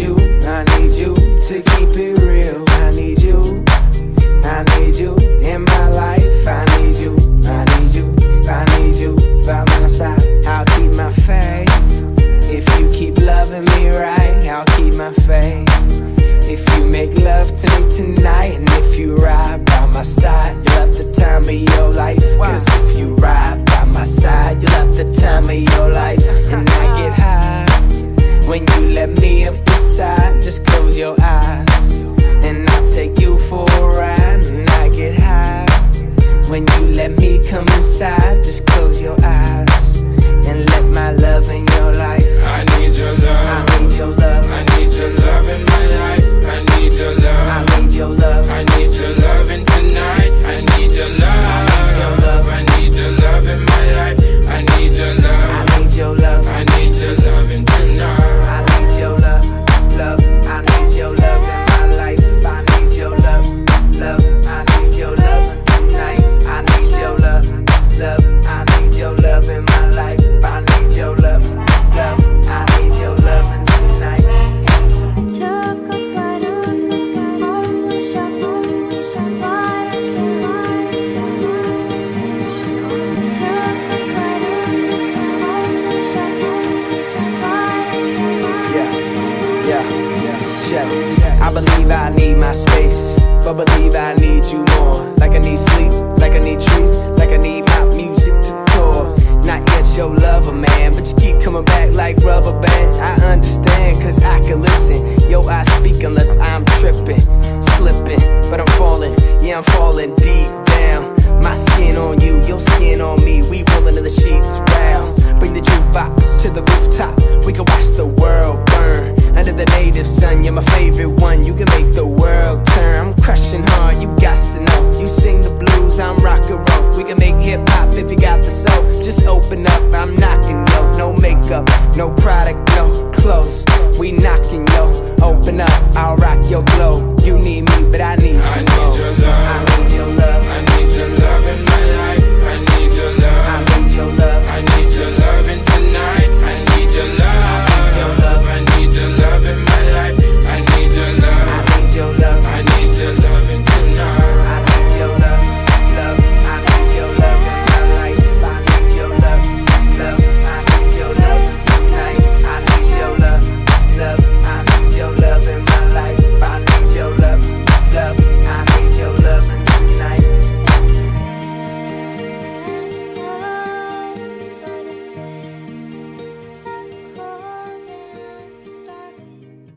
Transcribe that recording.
need you to keep it real. I need you in my life. I need you by my side. I'll keep my faith. If you keep loving me right, I'll keep my faith. If you make love to me tonight, and if you ride by my side, you'll have the time of your life. Cause if you ride by my side, you'll have the time of your life. And I get high when you let me up beside. Just close your eyes and I'll take you for a ride. And I get high when you let me come inside. Just close your eyes and let my love in your life. I need your love. I need your love. I need your love in my life. I need your love. I need your love. I need your love in tonight. I need your love. I need your love. I need your love in my life. I need your love. I need your love. I need your love in tonight. I need your love, love. I need your love in my life. I need your love, love. I need your love tonight. I need your love, love. I need your love in my life. I need your love, love. I need your love tonight. Took us sweaters to home the shelter. Why don't you answer the Took us sweaters to home the shelter. Why don't you answer Yeah, check. I believe I need my space, but believe I need you more. Like I need sleep, like I need trees, like I need my music to tour. Not yet your lover, man, but you keep coming back like rubber band. I understand, cause I can listen. Yo, I speak unless I'm tripping, slipping, but I'm falling. Yeah, I'm falling deep down. My skin on you, your skin on me. We rolling in the sheets, wow. Bring the jukebox to the rooftop. We can watch the world burn under the native sun. You're my favorite one. You can make the world turn. I'm crushing hard, you got to know. You sing the blues, I'm rock and roll. We can make hip hop if you got the soul. Just open up, I'm knocking, yo. No makeup, no product, no clothes. We knocking, yo.